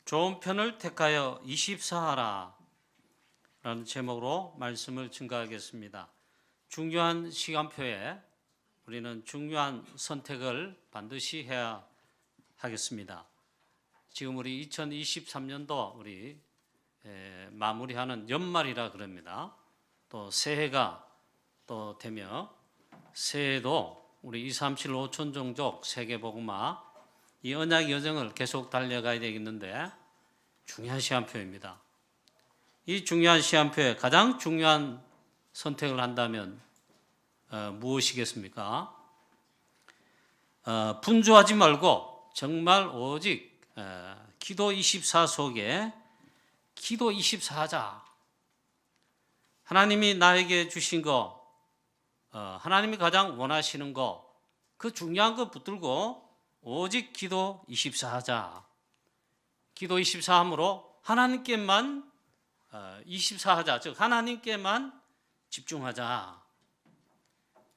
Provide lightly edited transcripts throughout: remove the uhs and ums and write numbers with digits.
좋은 편을 택하여 24하라 라는 제목으로 말씀을 증거하겠습니다. 중요한 시간표에 우리는 중요한 선택을 반드시 해야 하겠습니다. 지금 우리 2023년도 우리 마무리하는 연말이라 그럽니다. 또 새해가 또 되며 새해도 우리 237 5천 종족 세계복음화 이 언약 여정을 계속 달려가야 되겠는데 중요한 시간표입니다. 이 중요한 시간표에 가장 중요한 선택을 한다면 무엇이겠습니까? 분주하지 말고 정말 오직 기도 24 속에 기도 24 하자. 하나님이 나에게 주신 거, 하나님이 가장 원하시는 거, 그 중요한 거 붙들고 오직 기도 24 하자. 기도 24 함으로 하나님께만 24 하자. 즉 하나님께만 집중하자.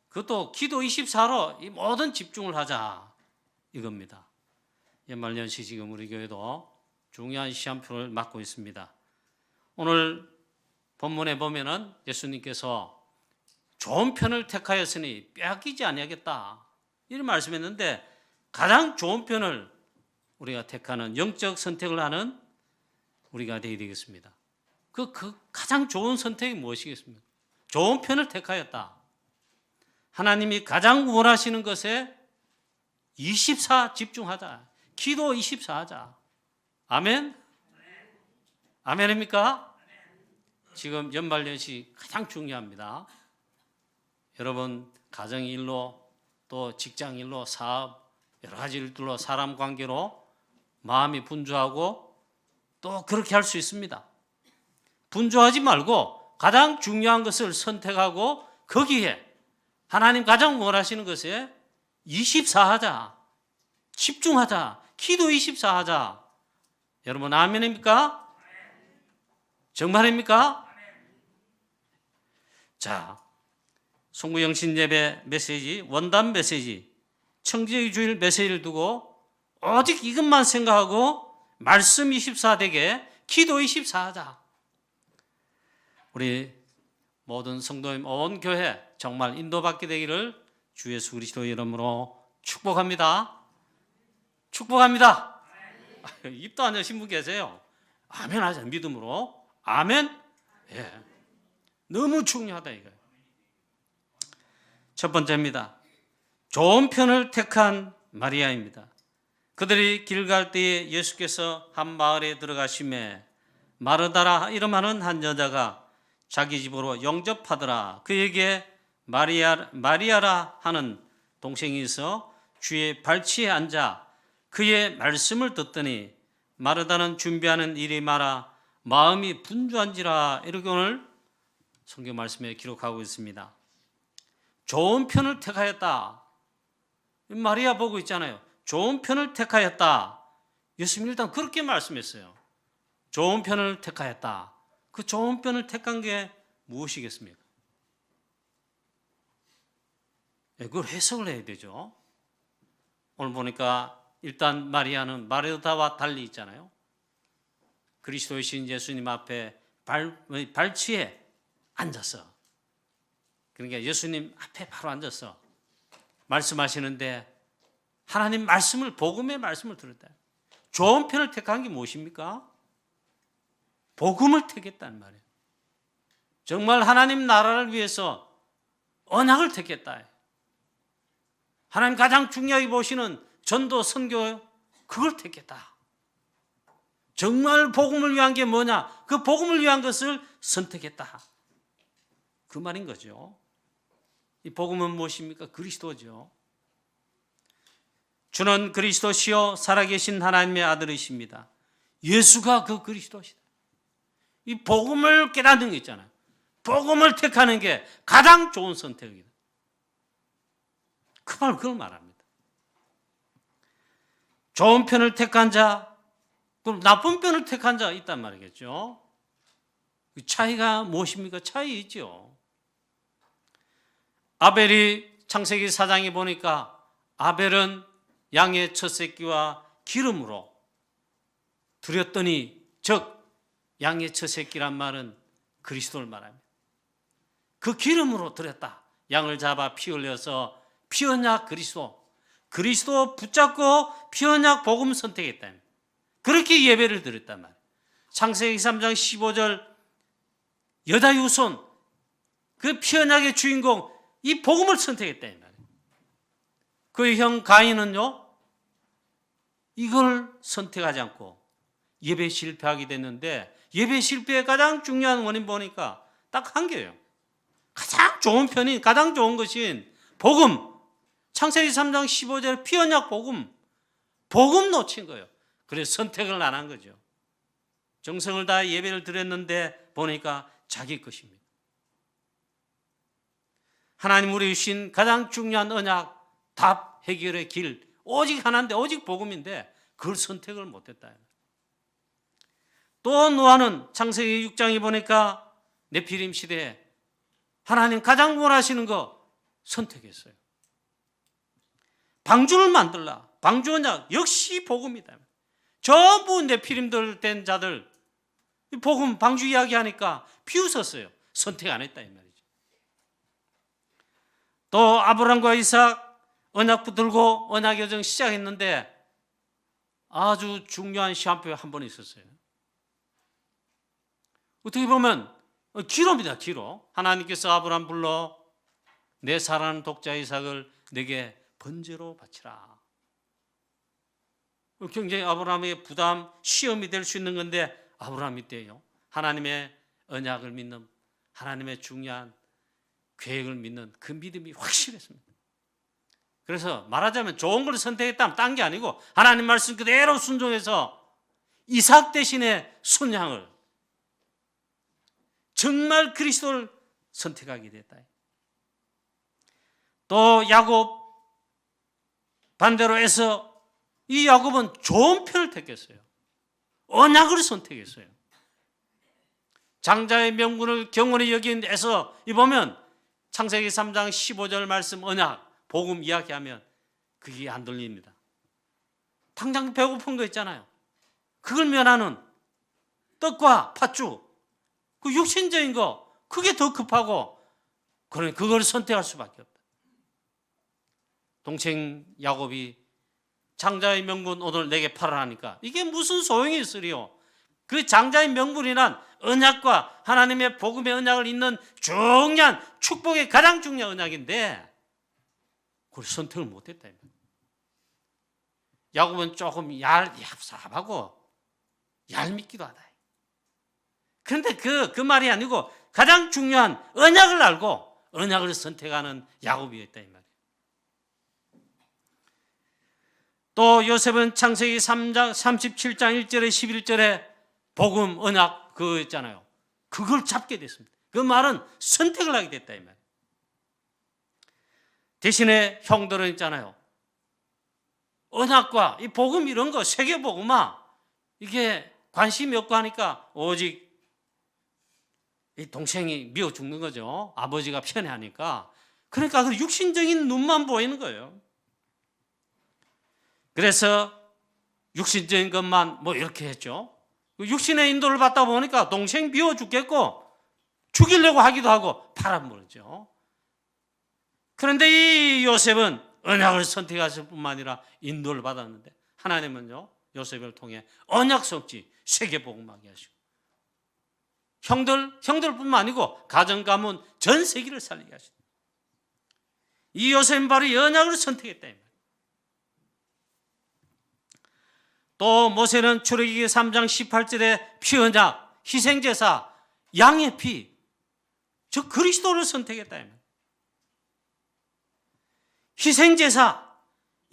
그것도 기도 24로 이 모든 집중을 하자. 이겁니다. 연말연시 지금 우리 교회도 중요한 시간표를 맞고 있습니다. 오늘 본문에 보면은 예수님께서 좋은 편을 택하였으니 빼앗기지 아니하겠다. 이런 말씀했는데 가장 좋은 편을 우리가 택하는 영적 선택을 하는 우리가 되어야 되겠습니다. 그 가장 좋은 선택이 무엇이겠습니까? 좋은 편을 택하였다. 하나님이 가장 원하시는 것에 24 집중하자. 기도 24 하자. 아멘? 아멘입니까? 지금 연말연시 가장 중요합니다. 여러분 가정 일로 또 직장 일로 사업 여러 가지 일들로 사람 관계로 마음이 분주하고 또 그렇게 할 수 있습니다. 분주하지 말고 가장 중요한 것을 선택하고 거기에 하나님 가장 원하시는 것에 24 하자. 집중하자. 기도 24 하자. 여러분 아멘입니까? 정말입니까? 자, 송구영신 예배 메시지, 원단 메시지, 청지의 주일 메시지를 두고 오직 이것만 생각하고 말씀 24 되게 기도 24 하자. 우리 모든 성도님 온 교회 정말 인도받게 되기를 주 예수 그리스도 이름으로 축복합니다. 축복합니다. 입도 안 여신 분 계세요? 아멘 하자. 믿음으로. 아멘. 예. 너무 중요하다 이거예요. 첫 번째입니다. 좋은 편을 택한 마리아입니다. 그들이 길 갈 때에 예수께서 한 마을에 들어가심에 마르다라 이름하는 한 여자가 자기 집으로 영접하더라. 그에게 마리아라 하는 동생이 있어 주의 발치에 앉아 그의 말씀을 듣더니 마르다는 준비하는 일이 많아 마음이 분주한지라. 이렇게 오늘 성경 말씀에 기록하고 있습니다. 좋은 편을 택하였다. 마리아 보고 있잖아요. 좋은 편을 택하였다. 예수님 일단 그렇게 말씀했어요. 좋은 편을 택하였다. 그 좋은 편을 택한 게 무엇이겠습니까? 그걸 해석을 해야 되죠. 오늘 보니까 일단 마리아는 마르다와 달리 있잖아요. 그리스도이신 예수님 앞에 발치에 앉았어. 그러니까 예수님 앞에 바로 앉았어. 말씀하시는데 하나님 말씀을 복음의 말씀을 들었다. 좋은 편을 택한 게 무엇입니까? 복음을 택했다는 말이에요. 정말 하나님 나라를 위해서 언약을 택했다. 하나님 가장 중요하게 보시는 전도 선교 그걸 택했다. 정말 복음을 위한 게 뭐냐? 그 복음을 위한 것을 선택했다. 그 말인 거죠. 이 복음은 무엇입니까? 그리스도죠. 주는 그리스도시요 살아계신 하나님의 아들이십니다. 예수가 그 그리스도시다. 이 복음을 깨닫는 게 있잖아요. 복음을 택하는 게 가장 좋은 선택이다. 그걸 말합니다. 좋은 편을 택한 자, 그럼 나쁜 편을 택한 자 있단 말이겠죠. 그 차이가 무엇입니까? 차이 있죠. 아벨이 창세기 4장에 보니까 아벨은 양의 첫 새끼와 기름으로 드렸더니 즉 양의 첫 새끼란 말은 그리스도를 말합니다. 그 기름으로 드렸다. 양을 잡아 피 흘려서 피 언약 그리스도 붙잡고 피 언약 복음 선택했다. 그렇게 예배를 드렸단 말이에요. 창세기 3장 15절 여자의 후손 그 피 언약의 주인공 이 복음을 선택했다 이 말이에요. 그의 형 가인은요 이걸 선택하지 않고 예배 실패하게 됐는데 예배 실패의 가장 중요한 원인 보니까 딱 한 개예요. 가장 좋은 편인 가장 좋은 것인 복음 창세기 3장 15절 피 언약 복음 놓친 거예요. 그래서 선택을 안 한 거죠. 정성을 다해 예배를 드렸는데 보니까 자기 것입니다. 하나님 우리 주신 가장 중요한 언약 답 해결의 길 오직 하나인데 오직 복음인데 그걸 선택을 못했다. 또 노아는 창세기 6장에 보니까 네피림 시대에 하나님 가장 원하시는 거 선택했어요. 방주를 만들라. 방주 언약 역시 복음이다. 전부 네피림들 된 자들 복음 방주 이야기하니까 비웃었어요. 선택 안 했다 이 말이죠. 또 아브람과 이삭 언약 붙들고 언약 여정 시작했는데 아주 중요한 시한표가 한 번 있었어요. 어떻게 보면 기로입니다. 기로. 하나님께서 아브람 불러 내 사랑하는 독자 이삭을 내게 번제로 바치라. 굉장히 아브람의 부담, 시험이 될 수 있는 건데 아브람이 때요. 하나님의 언약을 믿는 하나님의 중요한 계획을 믿는 그 믿음이 확실했습니다. 그래서 말하자면 좋은 걸 선택했다면 딴 게 아니고 하나님 말씀 그대로 순종해서 이삭 대신에 순양을 정말 그리스도를 선택하게 됐다. 또 야곱 반대로 해서 이 야곱은 좋은 편을 택했어요. 언약을 선택했어요. 장자의 명분을 경홀히 여긴 데서 이 보면 창세기 3장 15절 말씀 언약 복음 이야기하면 그게 안 들립니다. 당장 배고픈 거 있잖아요. 그걸 면하는 떡과 팥죽 그 육신적인 거 그게 더 급하고 그러니 그걸 선택할 수밖에 없다. 동생 야곱이 장자의 명분 오늘 내게 팔아라니까 이게 무슨 소용이 있으리요. 그 장자의 명분이란 언약과 하나님의 복음의 언약을 잇는 중요한 축복의 가장 중요한 언약인데 그걸 선택을 못했다. 야곱은 조금 얍삽하고 얄밉기도 하다. 그런데 그 말이 아니고 가장 중요한 언약을 알고 언약을 선택하는 야곱이었다 이 말이에요. 또 요셉은 창세기 3장 37장 1절에 11절에 복음 언약 그거 있잖아요. 그걸 잡게 됐습니다. 그 말은 선택을 하게 됐다 이 말이에요. 대신에 형들은 있잖아요. 언약과 이 복음 이런 거 세계 복음아 이게 관심이 없고 하니까 오직 이 동생이 미워 죽는 거죠. 아버지가 편애하니까. 그러니까 그 육신적인 눈만 보이는 거예요. 그래서 육신적인 것만 뭐 이렇게 했죠. 육신의 인도를 받다 보니까 동생 미워 죽겠고 죽이려고 하기도 하고 팔아먹었죠. 그런데 이 요셉은 언약을 선택했을 뿐만 아니라 인도를 받았는데 하나님은요 요셉을 통해 언약 성취 세계복음하게 하시고 형들뿐만 아니고 가정 가문 전 세계를 살리게 하시고 이 요셉은 바로 이 언약을 선택했다. 또 모세는 출애굽기 3장 18절에 피 언약 희생제사 양의 피 즉 그리스도를 선택했다. 희생제사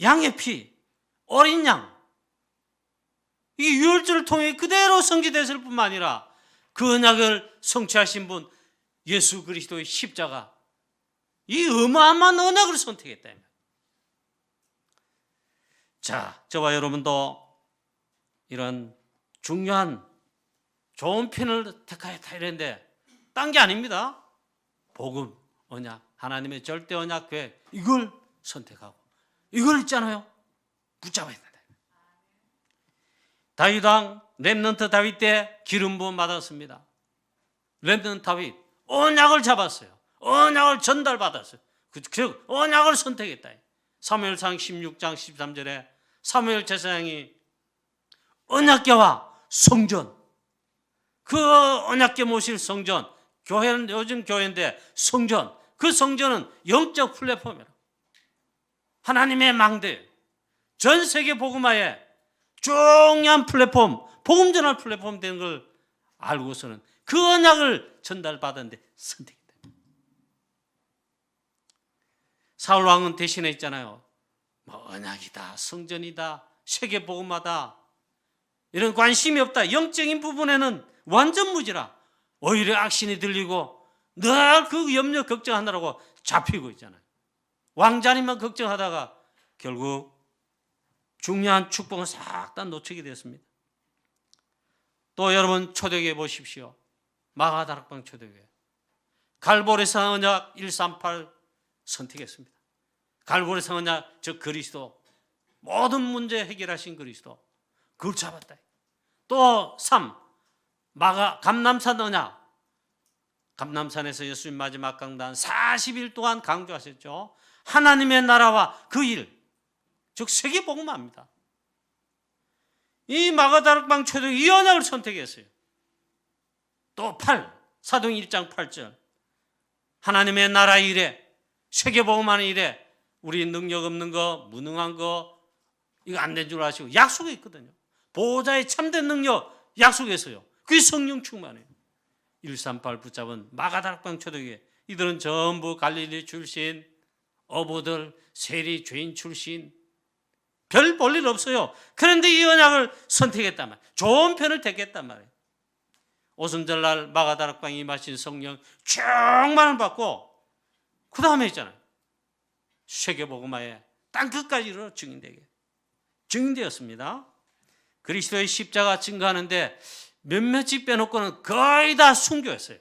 양의 피 어린 양 이 유월절을 통해 그대로 성취됐을 뿐만 아니라 그 언약을 성취하신 분 예수 그리스도의 십자가 이 어마어마한 언약을 선택했다. 자, 저와 여러분도 이런 중요한 좋은 편을 택하였다 이랬는데 딴 게 아닙니다. 복음, 언약, 하나님의 절대 언약 계획 이걸 선택하고 이걸 있잖아요. 붙잡아야 된다. 다윗왕 렘넌트 다윗 때 기름 부음 받았습니다. 렘넌트 다윗 언약을 잡았어요. 언약을 전달받았어요. 즉 언약을 선택했다. 사무엘상 16장 13절에 사무엘 제사장이 언약궤와 성전, 그 언약궤 모실 성전, 교회는 요즘 교회인데 성전, 그 성전은 영적 플랫폼이라 하나님의 망대, 전 세계 복음화에 중요한 플랫폼, 복음 전할 플랫폼 되는 걸 알고서는 그 언약을 전달받았는데 선택했다. 사울 왕은 대신에 있잖아요. 뭐 언약이다, 성전이다, 세계 복음화다, 이런 관심이 없다. 영적인 부분에는 완전 무지라. 오히려 악신이 들리고 늘 그 염려 걱정하느라고 잡히고 있잖아요. 왕자님만 걱정하다가 결국 중요한 축복은 싹 다 놓치게 됐습니다. 또 여러분 초대교회 보십시오. 마가다락방 초대교회. 갈보리산 언약 138 선택했습니다. 갈보리산 언약, 즉 그리스도, 모든 문제 해결하신 그리스도, 그걸 잡았다. 또 3. 감람산 언약. 감람산에서 예수님 마지막 강단 40일 동안 강조하셨죠. 하나님의 나라와 그 일, 즉 세계 복음화입니다. 이 마가다락방 초대교회 이 언약을 선택했어요. 또 8. 사도행 1장 8절. 하나님의 나라 일에, 세계 복음하는 일에 우리 능력 없는 거, 무능한 거 이거 안 된 줄 아시고 약속이 있거든요. 보호자의 참된 능력 약속했어요. 그게 성령 충만이에요. 138 붙잡은 마가다락방 초대교회, 이들은 전부 갈릴리 출신, 어부들, 세리 죄인 출신, 별 볼 일 없어요. 그런데 이 언약을 선택했단 말이에요. 좋은 편을 택했단 말이에요. 오순절날 마가다락방에 임하신 성령 충만을 받고 그 다음에 있잖아요. 세계복음화에 땅끝까지 이르러 증인되었습니다. 그리스도의 십자가 증거하는데 몇몇이 빼놓고는 거의 다 순교했어요.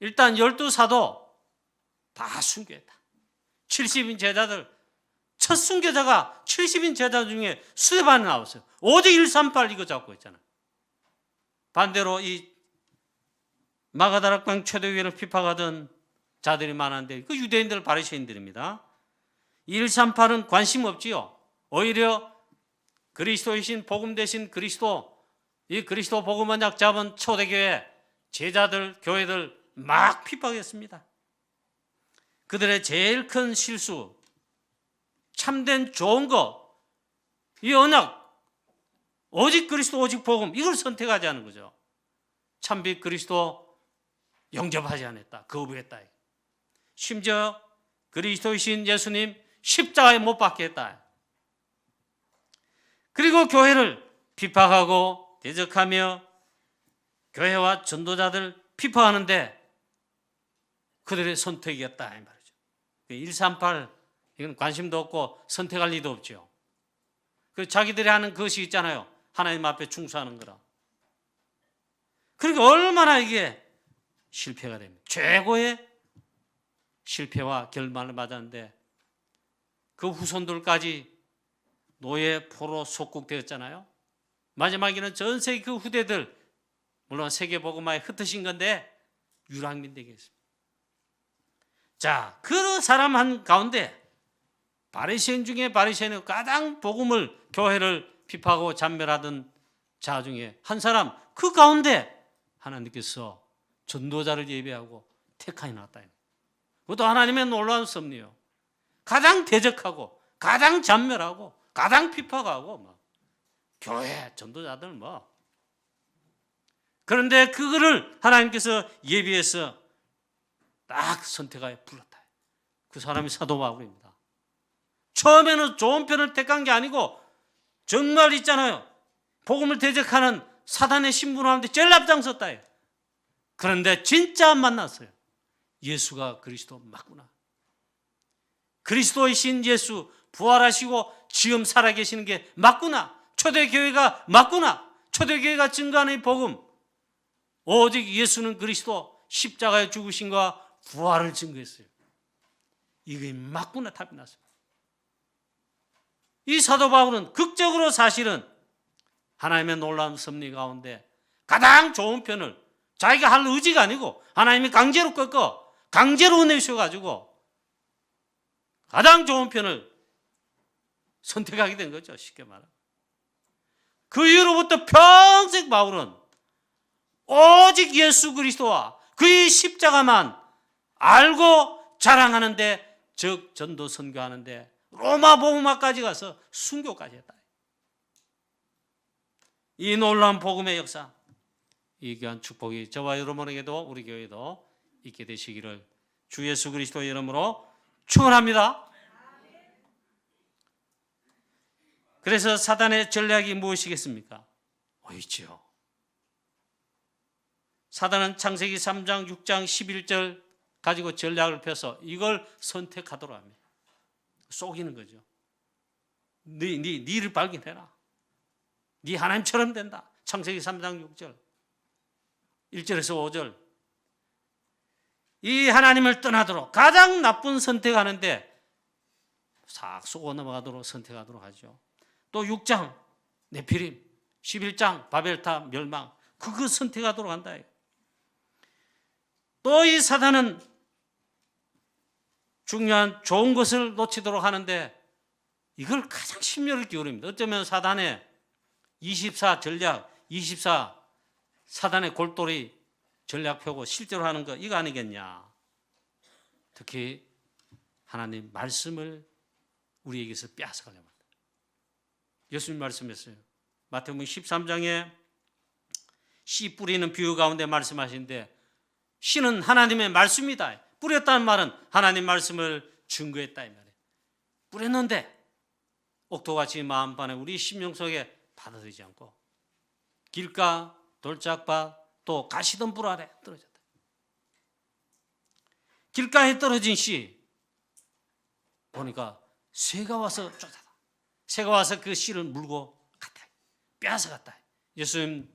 일단 12사도 다 순교했다. 70인 제자들, 첫 순교자가 70인 제자 중에 수레반이 나왔어요. 오직 138 이거 잡고 있잖아요. 반대로 이 마가다락방 초대교회를 핍박하던 자들이 많은데 그 유대인들 바리새인들입니다. 138은 관심 없지요. 오히려 그리스도이신 복음 대신 그리스도, 이 그리스도 복음 언약 잡은 초대교회 제자들, 교회들 막 핍박했습니다. 그들의 제일 큰 실수, 참된 좋은 거, 이 언약, 오직 그리스도 오직 복음, 이걸 선택하지 않은 거죠. 참빛 그리스도 영접하지 않았다, 거부했다. 심지어 그리스도이신 예수님 십자가에 못 박게 했다. 그리고 교회를 핍박하고 대적하며 교회와 전도자들 핍박하는데 그들의 선택이었다 이 말이죠. 138 이건 관심도 없고 선택할 리도 없죠. 그 자기들이 하는 것이 있잖아요. 하나님 앞에 충수하는 거라. 그러니까 얼마나 이게 실패가 됩니다. 최고의 실패와 결말을 맞았는데 그 후손들까지 노예 포로 속국되었잖아요. 마지막에는 전 세계 그 후대들, 물론 세계 복음화에 흩어진 건데 유랑민 되게 했습니다. 자, 그 사람 한 가운데 바리새인 중에 바리새인이 가장 복음을, 교회를 핍박하고 잔멸하던 자 중에 한 사람, 그 가운데 하나님께서 전도자를 예비하고 택하여 놨다. 그것도 하나님의 놀라운 섭리요. 가장 대적하고 가장 잔멸하고 가장 핍박하고 뭐 교회 전도자들 뭐. 그런데 그거를 하나님께서 예비해서 딱 선택하여 불렀다. 그 사람이 사도 바울입니다. 처음에는 좋은 편을 택한 게 아니고 정말 있잖아요. 복음을 대적하는 사단의 신분하는데 제일 앞장섰다. 그런데 진짜 만났어요. 예수가 그리스도 맞구나. 그리스도이신 예수 부활하시고 지금 살아계시는 게 맞구나. 초대교회가 맞구나. 초대교회가 증거하는 이 복음, 오직 예수는 그리스도 십자가에 죽으신과 부활을 증거했어요. 이게 맞구나 답이 났습니다. 이 사도 바울은 극적으로 사실은 하나님의 놀라운 섭리 가운데 가장 좋은 편을, 자기가 할 의지가 아니고 하나님이 강제로 강제로 내셔가지고 가장 좋은 편을 선택하게 된 거죠. 쉽게 말하면. 그 이후로부터 평생 바울은 오직 예수 그리스도와 그의 십자가만 알고 자랑하는데, 즉 전도 선교하는데 로마 복음화까지 가서 순교까지 했다. 이 놀라운 복음의 역사, 이 귀한 축복이 저와 여러분에게도, 우리 교회도 있게 되시기를 주 예수 그리스도의 이름으로 축원합니다. 그래서 사단의 전략이 무엇이겠습니까? 있지요. 사단은 창세기 3장, 6장, 11절 가지고 전략을 펴서 이걸 선택하도록 합니다. 속이는 거죠. 니를 발견해라. 니 하나님처럼 된다. 창세기 3장 6절, 1절에서 5절. 이 하나님을 떠나도록 가장 나쁜 선택하는데 싹 쏘고 넘어가도록 선택하도록 하죠. 또 6장 네피림, 11장 바벨탑 멸망, 그거 선택하도록 한다. 또 이 사단은 중요한 좋은 것을 놓치도록 하는데 이걸 가장 심려를 기울입니다. 어쩌면 사단의 24 전략, 24 사단의 골똘히 전략표고 실제로 하는 거 이거 아니겠냐. 특히 하나님 말씀을 우리에게서 빼앗아가려고 합니다. 예수님 말씀했어요. 마태복음 13장에 씨 뿌리는 비유 가운데 말씀하시는데, 씨는 하나님의 말씀이다. 뿌렸다는 말은 하나님 말씀을 증거했다 이 말이에요. 뿌렸는데 옥토같이 마음판에 우리 심령 속에 받아들이지 않고 길가, 돌짝밭, 또 가시덤불 아래 떨어졌다. 길가에 떨어진 씨 보니까 새가 와서 쫓아다. 새가 와서 그 씨를 물고 갔다. 빼앗아갔다. 예수님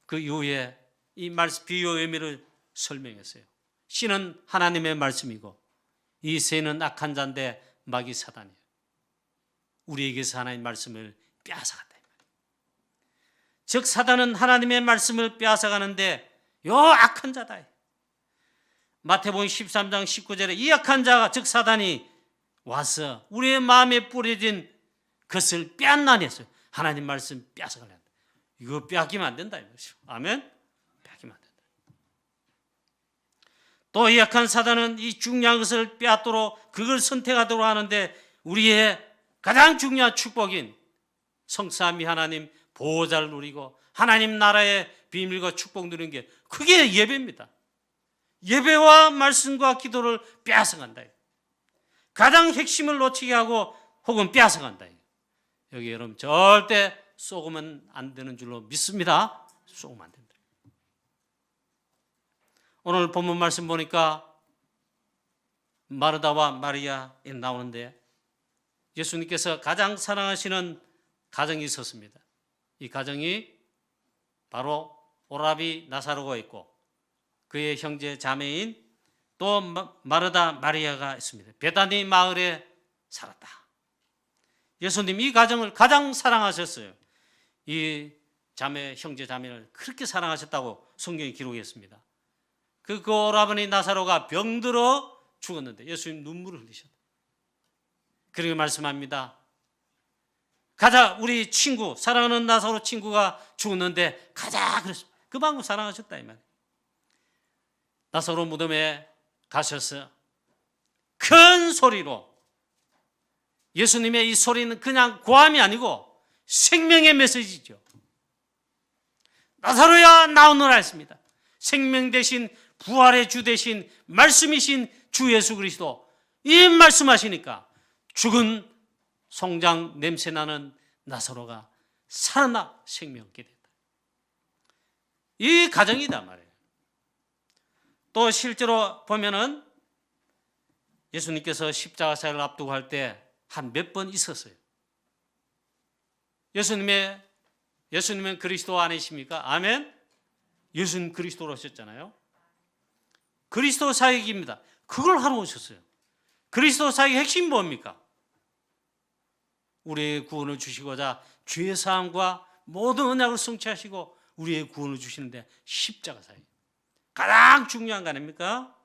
그 이후에 이 말씀 비유의 의미를 설명했어요. 씨는 하나님의 말씀이고 이 새는 악한 자인데 마귀 사단이에요. 우리에게서 하나님의 말씀을 빼앗아갔다. 즉 사단은 하나님의 말씀을 빼앗아가는데 요 악한 자다. 마태복음 13장 19절에 이 악한 자가 즉 사단이 와서 우리의 마음에 뿌려진 것을 빼앗나니 했어요. 하나님 말씀 빼앗아가려. 이거 빼앗기면 안 된다 이거죠. 아멘. 빼앗기면 안 된다. 또 이 악한 사단은 이 중요한 것을 빼앗도록 그걸 선택하도록 하는데 우리의 가장 중요한 축복인 성삼위 하나님 보호자를 누리고 하나님 나라의 비밀과 축복 누리는 게 그게 예배입니다. 예배와 말씀과 기도를 빼앗아간다. 가장 핵심을 놓치게 하고 혹은 빼앗아간다. 여기 여러분 절대 쏘으면 안 되는 줄로 믿습니다. 쏘으면 안 된다. 오늘 본문 말씀 보니까 마르다와 마리아에 나오는데 예수님께서 가장 사랑하시는 가정이 있었습니다. 이 가정이 바로 오라비 나사로가 있고 그의 형제 자매인 또 마르다 마리아가 있습니다. 베다니 마을에 살았다. 예수님 이 가정을 가장 사랑하셨어요. 이 자매 형제 자매를 그렇게 사랑하셨다고 성경이 기록했습니다. 그 오라버니 나사로가 병들어 죽었는데 예수님 눈물을 흘리셨다. 그렇게 말씀합니다. 가자, 우리 친구, 사랑하는 나사로 친구가 죽었는데 가자 그랬습니다. 그만큼 사랑하셨다 이 말이에요. 나사로 무덤에 가셔서 큰 소리로, 예수님의 이 소리는 그냥 고함이 아니고 생명의 메시지죠. 나사로야 나오너라 했습니다. 생명 대신 부활의 주 대신 말씀이신 주 예수 그리스도, 이 말씀하시니까 죽은 송장 냄새나는 나사로가 살아나 생명 얻게 됐다. 이 가정이다 말이에요. 또 실제로 보면은 예수님께서 십자가 사역을 앞두고 할 때 한 몇 번 있었어요. 예수님은 그리스도 아니십니까? 아멘. 예수님 그리스도로 오셨잖아요. 그리스도 사역입니다. 그걸 하러 오셨어요. 그리스도 사역의 핵심이 뭡니까? 우리의 구원을 주시고자 죄 사함과 모든 언약을 성취하시고 우리의 구원을 주시는데 십자가 사역 가장 중요한 거 아닙니까?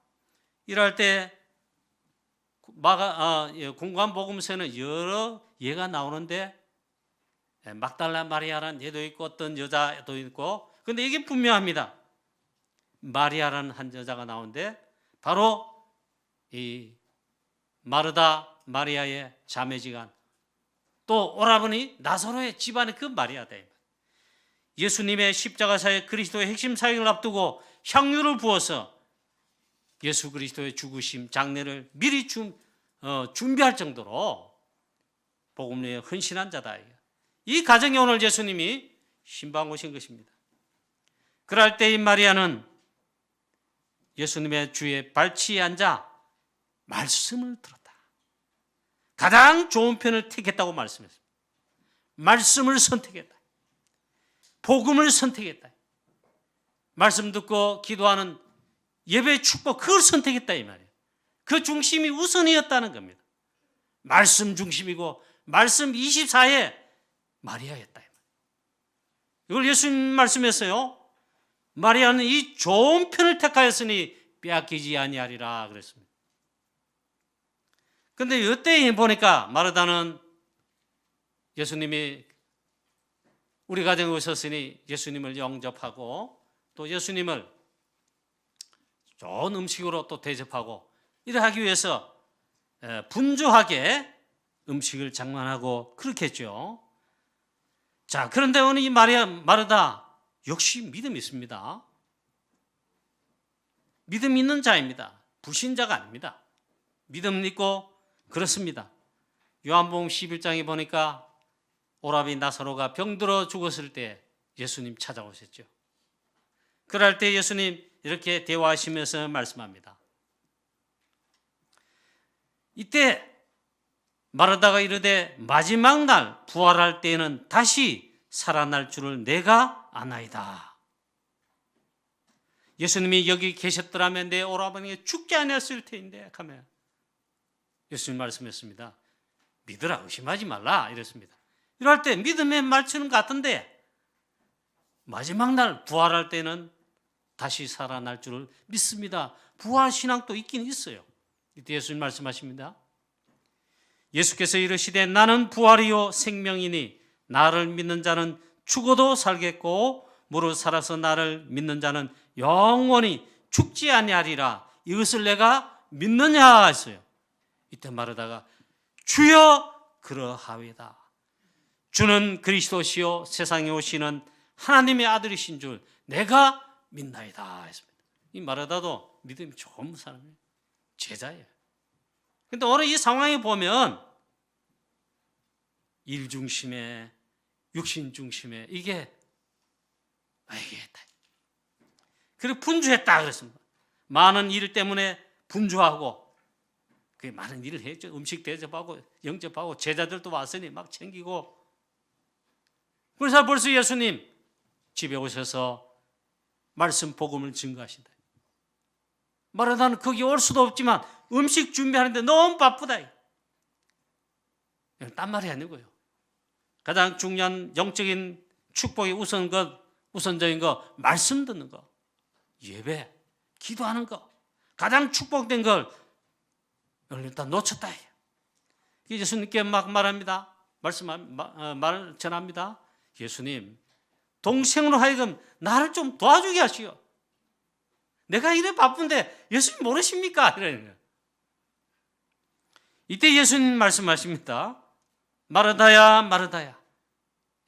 이럴 때 공관 복음서에는 여러 예가 나오는데 막달라 마리아라는 예도 있고 어떤 여자도 있고, 근데 이게 분명합니다. 마리아라는 한 여자가 나오는데 바로 이 마르다 마리아의 자매지간, 또 오라버니 나사로의 집안의 그 마리아다. 예수님의 십자가 사역, 그리스도의 핵심 사역을 앞두고 향유를 부어서 예수 그리스도의 죽으심, 장례를 미리 준비할 정도로 복음에 헌신한 자다. 이 가정에 오늘 예수님이 신방 오신 것입니다. 그럴 때 이 마리아는 예수님의 주에 발치에 앉아 말씀을 들었다. 가장 좋은 편을 택했다고 말씀했습니다. 말씀을 선택했다. 복음을 선택했다. 말씀 듣고 기도하는 예배 축복, 그걸 선택했다 이 말이에요. 그 중심이 우선이었다는 겁니다. 말씀 중심이고 말씀 24에 마리아였다. 이걸 예수님 말씀했어요. 마리아는 이 좋은 편을 택하였으니 빼앗기지 아니하리라 그랬습니다. 그런데 이때 보니까 마르다는 예수님이 우리 가정에 오셨으니 예수님을 영접하고 또 예수님을 좋은 음식으로 또 대접하고 이래 하기 위해서 분주하게 음식을 장만하고 그렇게 했죠. 자, 그런데 오늘 이 마르다 역시 믿음이 있습니다. 믿음 있는 자입니다. 불신자가 아닙니다. 믿음 있고 그렇습니다. 요한복음 11장에 보니까 오라비 나사로가 병들어 죽었을 때 예수님 찾아오셨죠. 그럴 때 예수님 이렇게 대화하시면서 말씀합니다. 이때 마르다가 이르되 마지막 날 부활할 때에는 다시 살아날 줄을 내가 아나이다. 예수님이 여기 계셨더라면 내 오라버니가 죽지 않았을 테인데 하면 예수님 말씀했습니다. 믿으라, 의심하지 말라 이랬습니다. 이럴 때 믿음의 말처럼 같은데 마지막 날 부활할 때는 다시 살아날 줄을 믿습니다. 부활 신앙도 있긴 있어요. 이때 예수님 말씀하십니다. 예수께서 이르시되 나는 부활이요 생명이니 나를 믿는 자는 죽어도 살겠고 무릇 살아서 나를 믿는 자는 영원히 죽지 아니하리라. 이것을 내가 믿느냐 했어요. 이때 마르다가 주여 그러하외다. 주는 그리스도시요 세상에 오시는 하나님의 아들이신 줄 내가 믿나이다 했습니다. 이 마르다도 믿음이 좋은 사람이에요. 제자예요. 그런데 오늘 이 상황에 보면 일 중심에 육신 중심에 이게 그리고 분주했다 그랬습니다. 많은 일 때문에 분주하고 그 많은 일을 했죠. 음식 대접하고 영접하고 제자들도 왔으니 막 챙기고. 그래서 벌써 예수님 집에 오셔서 말씀 복음을 증거하신다. 마르다는 거기 올 수도 없지만 음식 준비하는데 너무 바쁘다. 딴 말이 아니고요. 가장 중요한 영적인 축복의 우선적인 거 말씀 듣는 거, 예배, 기도하는 거, 가장 축복된 걸 일단 놓쳤다. 예수님께 막 말합니다. 말을 전합니다. 예수님, 동생으로 하여금 나를 좀 도와주게 하시오. 내가 이래 바쁜데 예수님 모르십니까? 이러는 거예요. 이때 예수님 말씀하십니다. 마르다야, 마르다야.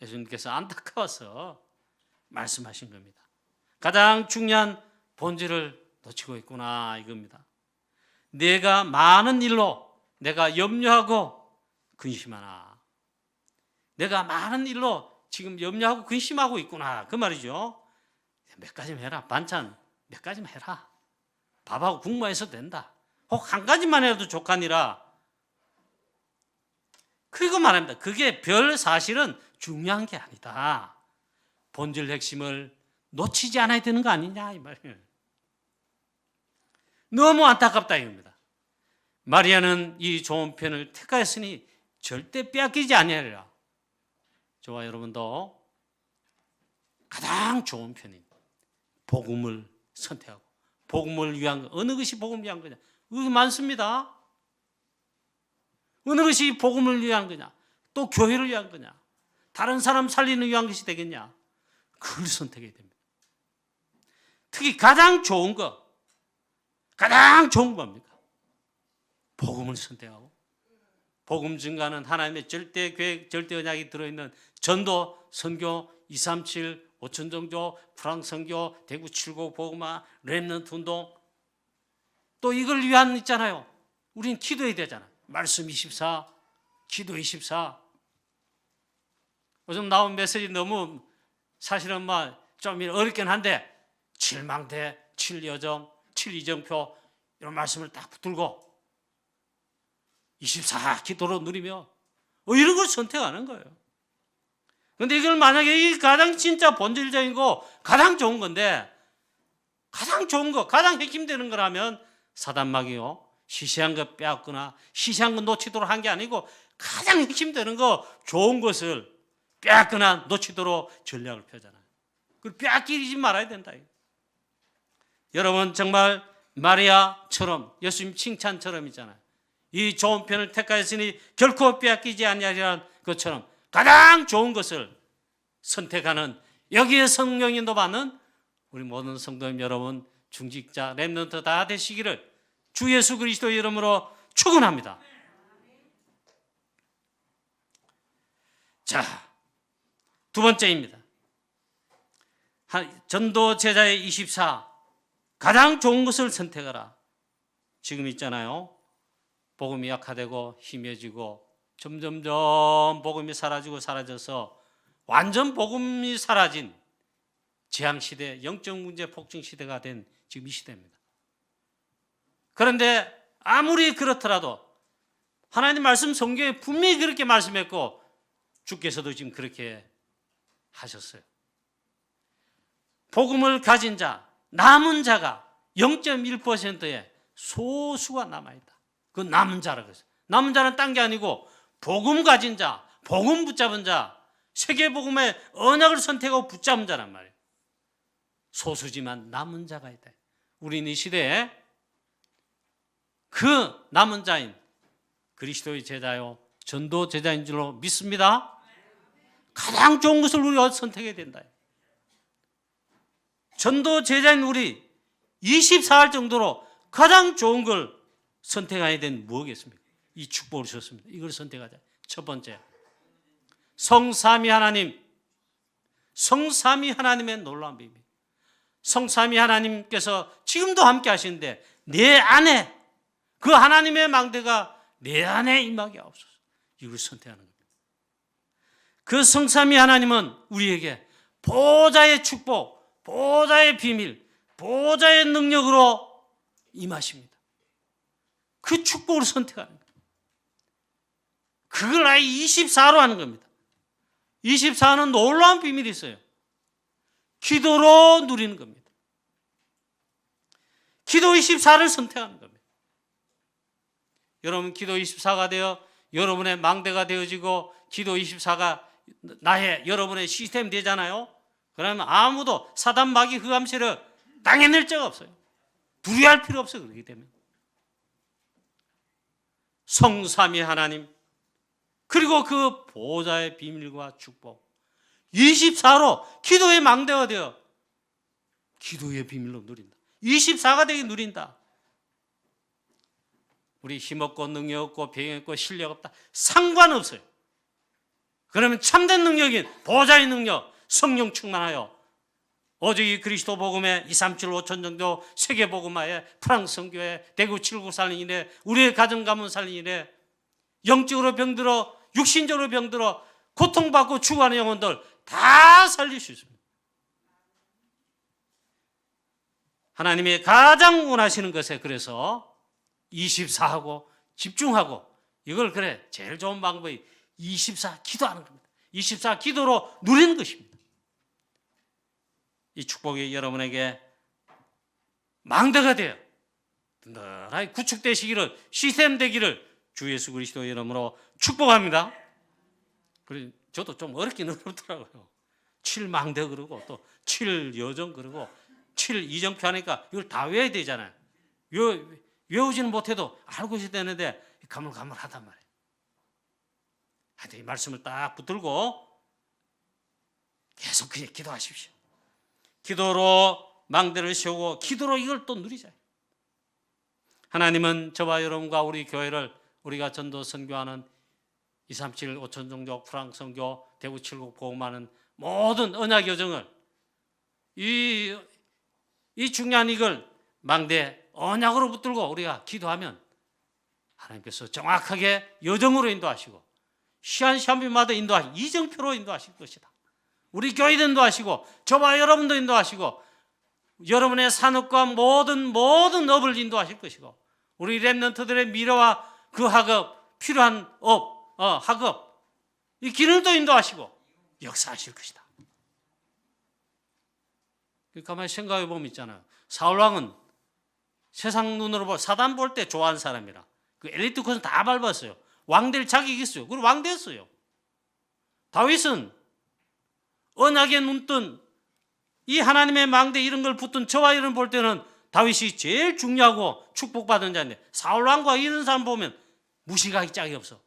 예수님께서 안타까워서 말씀하신 겁니다. 가장 중요한 본질을 놓치고 있구나 이겁니다. 내가 많은 일로 내가 염려하고 근심하나. 내가 많은 일로 지금 염려하고 근심하고 있구나 그 말이죠. 몇 가지만 해라. 반찬 몇 가지만 해라. 밥하고 국만 해서 된다. 혹 한 가지만 해도 족하니라. 그거 말합니다. 그게 별 사실은 중요한 게 아니다. 본질 핵심을 놓치지 않아야 되는 거 아니냐 이 말이에요. 너무 안타깝다 이겁니다. 마리아는 이 좋은 편을 택하였으니 절대 빼앗기지 아니하리라. 저와 여러분도 가장 좋은 편인 복음을 선택하고 복음을 위한 어느 것이 복음을 위한 거냐? 그게 많습니다. 어느 것이 복음을 위한 거냐? 또 교회를 위한 거냐? 다른 사람 살리는 위한 것이 되겠냐? 그걸 선택해야 됩니다. 특히 가장 좋은 거, 가장 좋은 겁니까? 복음을 선택하고 복음 증가는 하나님의 절대 계획, 절대 언약이 들어있는 전도, 선교, 237, 5천 종교, 프랑스 선교, 대구 7고 복음화, 렘넌트 운동, 또 이걸 위한 있잖아요. 우린 기도해야 되잖아. 말씀 24, 기도 24. 요즘 나온 메시지 너무 사실은 좀 어렵긴 한데 7망대, 7여정, 7이정표 이런 말씀을 딱 붙들고 24 기도로 누리며 이런 걸 선택하는 거예요. 그런데 이걸 만약에 이 가장 진짜 본질적인 거 가장 좋은 건데 가장 좋은 거 가장 핵심되는 거라면 사단막이요 시시한 거 빼앗거나 시시한 거 놓치도록 한 게 아니고 가장 핵심되는 거 좋은 것을 빼앗거나 놓치도록 전략을 펴잖아요. 그걸 빼앗기지 말아야 된다. 여러분 정말 마리아처럼 예수님 칭찬처럼이잖아요. 이 좋은 편을 택하였으니 결코 빼앗기지 아니하리라는 것처럼 가장 좋은 것을 선택하는 여기에 성령 인도받는 우리 모든 성도님 여러분 중직자 렘넌트 다 되시기를 주 예수 그리스도의 이름으로 축원합니다. 자, 두 번째입니다. 전도 제자의 24 가장 좋은 것을 선택하라. 지금 있잖아요. 복음이 약화되고 희미해지고 점점점 복음이 사라지고 사라져서 완전 복음이 사라진 재앙시대, 영적 문제 폭증 시대가 된 지금 이 시대입니다. 그런데 아무리 그렇더라도 하나님 말씀 성경에 분명히 그렇게 말씀했고 주께서도 지금 그렇게 하셨어요. 복음을 가진 자, 남은 자가 0.1%의 소수가 남아있다. 그 남은 자라고 했어요. 남은 자는 딴 게 아니고 복음 가진 자, 복음 붙잡은 자, 세계복음의 언약을 선택하고 붙잡은 자란 말이에요. 소수지만 남은 자가 있다. 우리는 이 시대에 그 남은 자인 그리스도의 제자요 전도 제자인 줄로 믿습니다. 가장 좋은 것을 우리가 선택해야 된다. 전도 제자인 우리 24할 정도로 가장 좋은 걸 선택해야 되는 무엇이겠습니까? 이 축복을 주셨습니다. 이걸 선택하자. 첫 번째, 성삼위 하나님, 성삼위 하나님의 놀라운 비밀. 성삼위 하나님께서 지금도 함께 하시는데 내 안에 그 하나님의 망대가 내 안에 임하게 하옵소서. 이걸 선택하는 겁니다. 그 성삼위 하나님은 우리에게 보좌의 축복, 보좌의 비밀, 보좌의 능력으로 임하십니다. 그 축복을 선택하는 겁니다. 그걸 아예 24로 하는 겁니다. 24는 놀라운 비밀이 있어요. 기도로 누리는 겁니다. 기도 24를 선택하는 겁니다. 여러분 기도 24가 되어 여러분의 망대가 되어지고 기도 24가 나의 여러분의 시스템 되잖아요. 그러면 아무도 사단 마귀 흑암 세력 당해낼 자가 없어요. 두려워할 필요 없어요. 그렇기 때문에 성삼위 하나님 그리고 그 보좌의 비밀과 축복 24로 기도의 망대가 되어 기도의 비밀로 누린다. 24가 되게 누린다. 우리 힘없고 능력 없고 배경 없고 실력 없다 상관없어요. 그러면 참된 능력인 보좌의 능력 성령 충만하여 오직 이 그리스도 복음에 237, 5천 정도 세계 복음화에 프랑스 선교회 대구 7구 살린 일에 우리의 가정 가문 살린 일에 영적으로 병들어 육신적으로 병들어 고통받고 죽어가는 영혼들 다 살릴 수 있습니다. 하나님이 가장 원하시는 것에 그래서 24하고 집중하고 이걸 그래 제일 좋은 방법이 24 기도하는 겁니다. 24 기도로 누리는 것입니다. 이 축복이 여러분에게 망대가 되어 든든하게 구축되시기를 시스템 되기를 주 예수 그리스도의 이름으로 축복합니다. 그리고 저도 좀 어렵긴 어렵더라고요. 7망대 그러고 또 7여정 그러고 7이정표 하니까 이걸 다 외워야 되잖아요. 외우지는 못해도 알고 있어야 되는데 가물가물하단 말이에요. 하여튼 이 말씀을 딱 붙들고 계속 그냥 기도하십시오. 기도로 망대를 세우고 기도로 이걸 또 누리자. 하나님은 저와 여러분과 우리 교회를 우리가 전도 선교하는 237 5천종족 프랑스 선교 대구 칠곡 복음하는 모든 언약 여정을 이 중요한 이걸 망대 언약으로 붙들고 우리가 기도하면 하나님께서 정확하게 여정으로 인도하시고 시한시한비마다 인도하시고 이정표로 인도하실 것이다. 우리 교회도 인도하시고 저와 여러분도 인도하시고 여러분의 산업과 모든 업을 인도하실 것이고 우리 렘넌트들의 미래와 그 학업 필요한 학업 이 길을 또 인도하시고 역사하실 것이다. 가만히 생각해 보면 있잖아요. 사울왕은 세상 눈으로 사단 볼 때 좋아하는 사람이라 그 엘리트 코스 다 밟았어요. 왕될 자격이 있어요. 그리고 왕 됐어요. 다윗은 언약에 눈뜬 이 하나님의 망대 이런 걸 붙든 저와 이런 볼 때는 다윗이 제일 중요하고 축복받은 자인데 사울왕과 이런 사람 보면 무시가기 짝이 없어.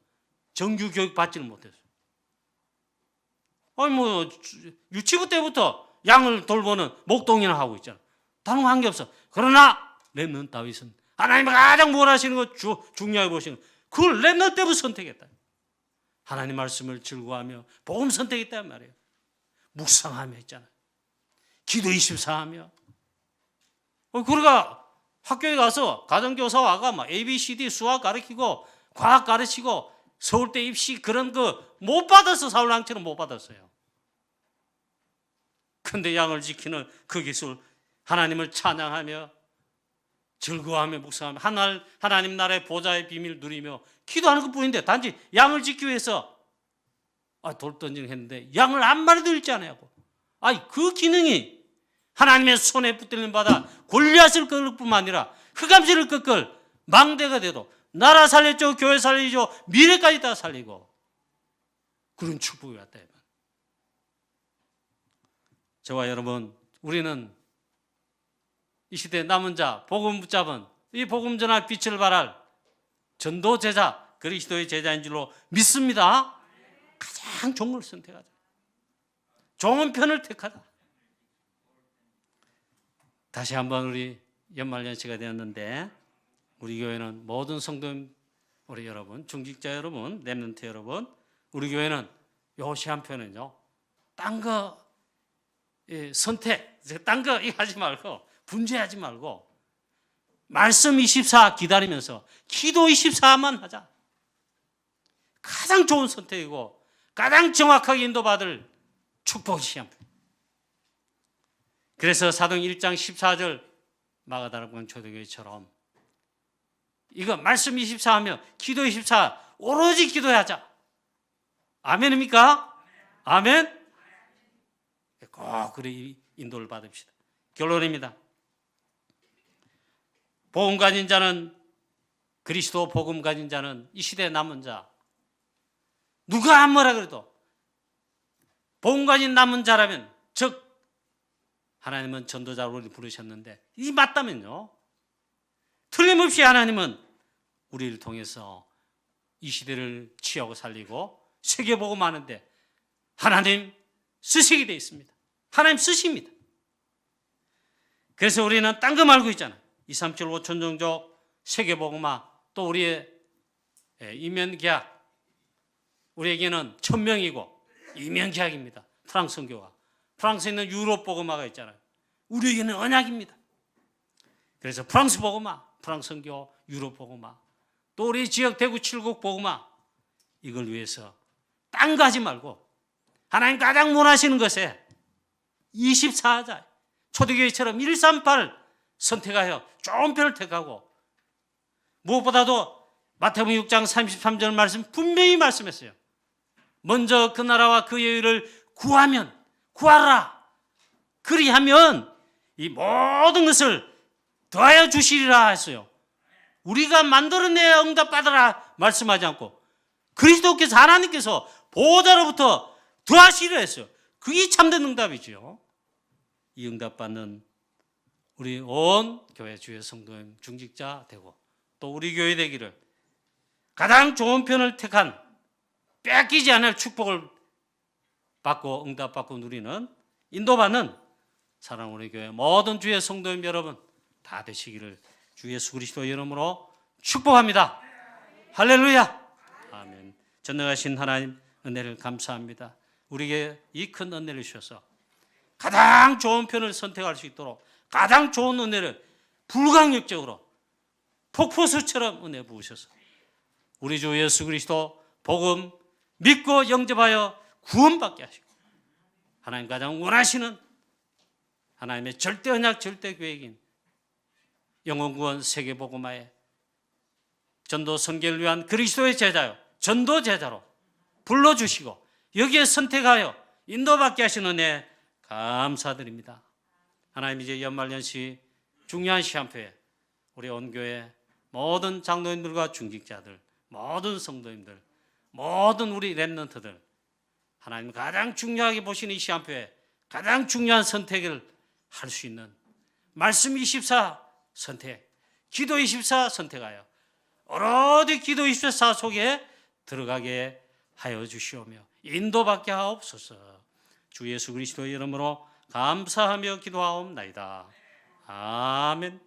정규 교육 받지는 못했어요. 아니 유치부 때부터 양을 돌보는 목동이나 하고 있잖아. 다른 거 한 게 없어. 그러나 렘넌트 다윗은 하나님이 가장 원하시는 거 중요하게 보시는 그걸 렘넌트 때부터 선택했다. 하나님 말씀을 즐거워하며 복음 선택했단 말이에요. 묵상하며 있잖아요. 기도 24하며 그러니까 학교에 가서 가정교사 와가 막 ABCD 수학 가르치고 과학 가르치고 서울대 입시 그런 거 못 받았어. 사울왕처럼 못 받았어요. 근데 양을 지키는 그 기술 하나님을 찬양하며 즐거워하며 묵상하며 하나님 나라의 보좌의 비밀 누리며 기도하는 것뿐인데 단지 양을 지키기 위해서 돌 던지는 했는데 양을 한 마리도 잃지 않아요. 그 기능이 하나님의 손에 붙들린 바다 골리앗을 꺾을 뿐만 아니라 흑암시를 꺾을 망대가 돼도 나라 살렸죠. 교회 살리죠. 미래까지 다 살리고 그런 축복이 왔다. 저와 여러분 우리는 이 시대에 남은 자 복음 붙잡은 이 복음 전할 빛을 발할 전도 제자 그리스도의 제자인 줄로 믿습니다. 가장 좋은 걸 선택하자. 좋은 편을 택하자. 다시 한번 우리 연말연시가 되었는데 우리 교회는 모든 성도 우리 여러분 중직자 여러분 렘넌트 여러분 우리 교회는 요 시한표는요 딴 거 선택 딴 거 이거 하지 말고 분재하지 말고 말씀 24 기다리면서 기도 24만 하자. 가장 좋은 선택이고 가장 정확하게 인도받을 축복 시한표. 그래서 사도행 1장 14절 마가다락방 초대교회처럼 이거 말씀 24 하며 기도 24 오로지 기도하자. 아멘입니까? 아멘? 꼭 그래 인도를 받읍시다. 결론입니다. 복음 가진 자는 그리스도 복음 가진 자는 이 시대에 남은 자 누가 안 뭐라 그래도 복음 가진 남은 자라면 즉 하나님은 전도자로 부르셨는데 이 맞다면요 틀림없이 하나님은 우리를 통해서 이 시대를 취하고 살리고 세계 복음하는데 하나님 쓰시게 되어 있습니다. 하나님 쓰십니다. 그래서 우리는 딴 거 말고 있잖아요. 237 5천종족 세계복음화 또 우리의 이면계약 우리에게는 1000명이고 이면계약입니다. 프랑스 선교가 프랑스에 있는 유럽 복음화가 있잖아요. 우리에게는 언약입니다. 그래서 프랑스 복음화 프랑스 선교 유럽 복음화 또 우리 지역 대구 칠곡 복음화 이걸 위해서 딴 거 하지 말고 하나님 가장 원하시는 것에 24자 초대교회처럼 138 선택하여 좋은 편을 택하고 무엇보다도 마태복음 6장 33절 말씀 분명히 말씀했어요. 먼저 그 나라와 그 의를 구하라. 그리하면 이 모든 것을 더하여 주시리라 했어요. 우리가 만들어내야 응답받으라 말씀하지 않고 그리스도께서 하나님께서 보호자로부터 더 하시려 했어요. 그게 참된 응답이죠. 이 응답받는 우리 온 교회 주의 성도님 중직자 되고 또 우리 교회 되기를 가장 좋은 편을 택한 뺏기지 않을 축복을 받고 응답받고 누리는 인도받는 사랑하는 우리 교회 모든 주의 성도님 여러분 다 되시기를 주 예수 그리스도 이름으로 축복합니다. 할렐루야. 아멘. 전능하신 하나님 은혜를 감사합니다. 우리에게 이 큰 은혜를 주셔서 가장 좋은 편을 선택할 수 있도록 가장 좋은 은혜를 불강력적으로 폭포수처럼 은혜 부으셔서 우리 주 예수 그리스도 복음 믿고 영접하여 구원받게 하시고 하나님 가장 원하시는 하나님의 절대 언약 절대 계획인 영혼구원 세계복음화에 전도 선교를 위한 그리스도의 제자요 전도 제자로 불러주시고 여기에 선택하여 인도받게 하시는 은혜 감사드립니다. 하나님 이제 연말연시 중요한 시간표에 우리 온교회 모든 장로님들과 중직자들 모든 성도님들 모든 우리 렘넌트들 하나님 가장 중요하게 보시는 이 시간표에 가장 중요한 선택을 할 수 있는 말씀 24 선택 기도 24 선택하여 오로지 기도 24 속에 들어가게 하여 주시오며 인도받게 하옵소서. 주 예수 그리스도의 이름으로 감사하며 기도하옵나이다. 아멘.